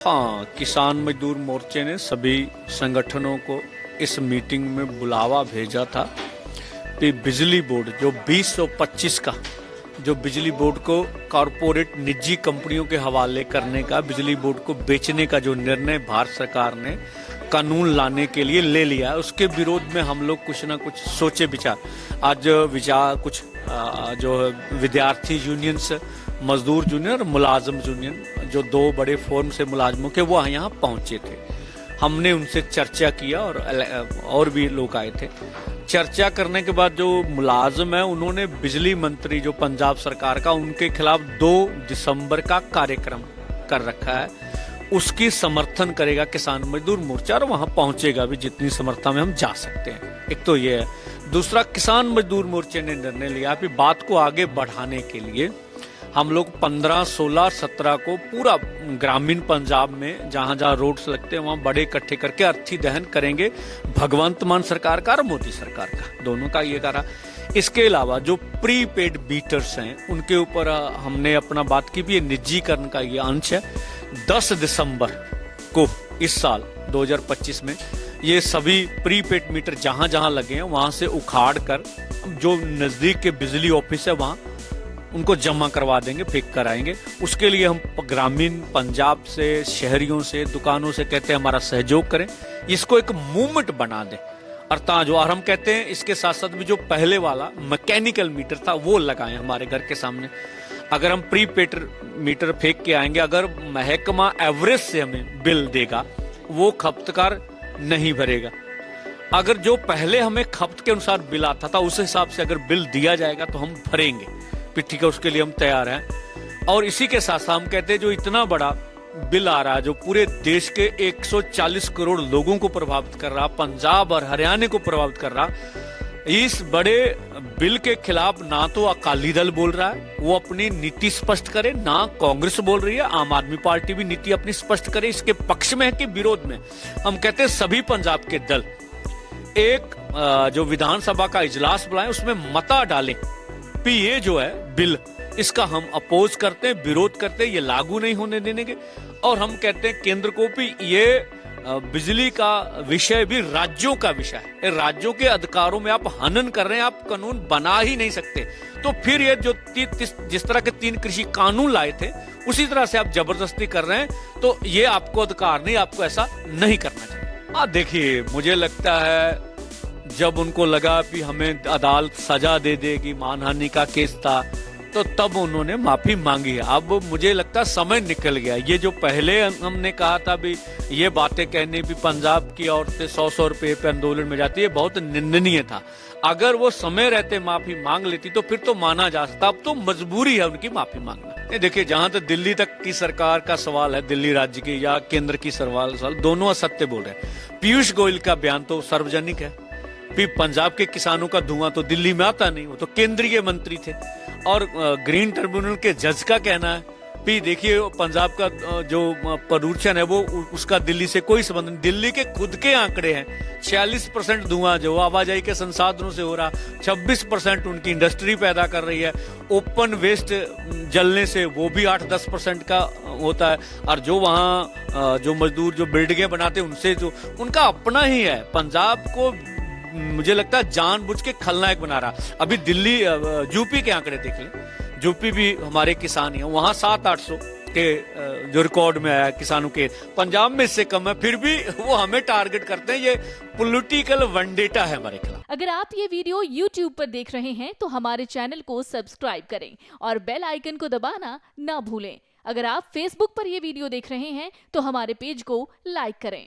हाँ, किसान मजदूर मोर्चे ने सभी संगठनों को इस मीटिंग में बुलावा भेजा था कि बिजली बोर्ड जो 2025 का जो बिजली बोर्ड को कॉरपोरेट निजी कंपनियों के हवाले करने का, बिजली बोर्ड को बेचने का जो निर्णय भारत सरकार ने कानून लाने के लिए ले लिया है, उसके विरोध में हम लोग कुछ ना कुछ सोचे विचार। आज कुछ जो विद्यार्थी यूनियंस, मजदूर यूनियन और मुलाजम यूनियन, जो दो बड़े फोरम से मुलाजमों के, वो यहाँ पहुंचे थे। हमने उनसे चर्चा किया और भी लोग आए थे। चर्चा करने के बाद जो मुलाजम है, उन्होंने बिजली मंत्री जो पंजाब सरकार का, उनके खिलाफ 2 दिसंबर का कार्यक्रम कर रखा है। उसकी समर्थन करेगा किसान मजदूर मोर्चा और वहां पहुंचेगा भी जितनी समर्थन में हम जा सकते हैं। एक तो ये है। दूसरा, किसान मजदूर मोर्चे ने निर्णय लिया कि बात को आगे बढ़ाने के लिए हम लोग 15, 16, 17 को पूरा ग्रामीण पंजाब में जहां जहां रोड्स लगते हैं वहां बड़े इकट्ठे करके अर्थी दहन करेंगे, भगवंत मान सरकार का और मोदी सरकार का, दोनों का ये करा। इसके अलावा जो प्रीपेड मीटर्स हैं उनके ऊपर हमने अपना बात की भी, ये निजीकरण का ये अंश है। 10 दिसंबर को इस साल 2025 में ये सभी प्रीपेड मीटर जहां जहां लगे हैं वहां से उखाड़ कर जो नजदीक के बिजली ऑफिस है वहां उनको जमा करवा देंगे, फेंक कर आएंगे। उसके लिए हम ग्रामीण पंजाब से, शहरियों से, दुकानों से कहते हैं हमारा सहयोग करें, इसको एक मूवमेंट बना दें। अर्थात जो, और हम कहते हैं इसके साथ साथ भी जो पहले वाला मैकेनिकल मीटर था वो लगाएं हमारे घर के सामने। अगर हम प्रीपेड मीटर फेंक के आएंगे, अगर महकमा एवरेज से हमें बिल देगा, वो खपतकार नहीं भरेगा। अगर जो पहले हमें खपत के अनुसार बिल आता था उस हिसाब से अगर बिल दिया जाएगा तो हम भरेंगे। ठीक है, उसके लिए हम तैयार हैं। और इसी के साथ साथ हम कहते हैं जो इतना बड़ा बिल आ रहा है, जो पूरे देश के 140 करोड़ लोगों को प्रभावित कर रहा, पंजाब और हरियाणा को प्रभावित कर रहा, इस बड़े बिल के खिलाफ ना तो अकाली दल बोल रहा है, वो अपनी नीति स्पष्ट करे, ना कांग्रेस बोल रही है, आम आदमी पार्टी भी नीति अपनी स्पष्ट करे इसके पक्ष में है कि विरोध में। हम कहते हैं सभी पंजाब के दल एक जो विधानसभा का इजलास बुलाएं, उसमें मता डालें कि ये जो है बिल, इसका हम अपोज करते हैं, विरोध करते हैं, ये लागू नहीं होने देने के। और हम कहते हैं केंद्र को भी ये बिजली का विषय भी राज्यों का विषय है, राज्यों के अधिकारों में आप हनन कर रहे हैं, आप कानून बना ही नहीं सकते। तो फिर ये जो जिस तरह के 3 कृषि कानून लाए थे उसी तरह से आप जबरदस्ती कर रहे हैं, तो ये आपको अधिकार नहीं, आपको ऐसा नहीं करना चाहिए। देखिए, मुझे लगता है जब उनको लगा कि हमें अदालत सजा दे देगी, मानहानि का केस था, तो तब उन्होंने माफी मांगी है। अब मुझे लगता समय निकल गया। ये जो पहले हमने कहा था भी ये बातें कहने भी पंजाब की औरतें 100-100 रुपए पे आंदोलन में जाती है, बहुत निंदनीय था। अगर वो समय रहते माफी मांग लेती तो फिर तो माना जा सकता। अब तो मजबूरी है उनकी माफी मांगना। देखिए, जहां तक दिल्ली तक की सरकार का सवाल है, दिल्ली राज्य की या केंद्र की सवाल, दोनों असत्य बोल रहे हैं। पीयूष गोयल का बयान तो सार्वजनिक है। फिर पंजाब के किसानों का धुआं तो दिल्ली में आता नहीं, वो तो केंद्रीय मंत्री थे। और ग्रीन ट्रिब्यूनल के जज का कहना है कि देखिए पंजाब का जो प्रदूषण है वो उसका दिल्ली से कोई संबंध नहीं। दिल्ली के खुद के आंकड़े हैं, 46% धुआं जो आवाजाही के संसाधनों से हो रहा, 26% उनकी इंडस्ट्री पैदा कर रही है। ओपन वेस्ट जलने से वो भी 8-10% का होता है। और जो वहाँ जो मजदूर जो बिल्डिंगें बनाते हैं उनसे जो उनका अपना ही है। पंजाब को मुझे लगता है जानबूझ के खलनायक बना रहा। अभी दिल्ली यूपी के आंकड़े देख लें, यूपी भी हमारे किसान ही हैं, वहां 700-800 के जो रिकॉर्ड में आया किसानों के, पंजाब में इससे कम है, फिर भी वो हमें टारगेट करते हैं। ये पॉलिटिकल वनडेटा है हमारे खिलाफ। अगर आप ये वीडियो YouTube पर देख रहे हैं तो हमारे चैनल को सब्सक्राइब करें और बेल आइकन को दबाना ना भूलें। अगर आप Facebook पर ये वीडियो देख रहे हैं तो हमारे पेज को लाइक करें।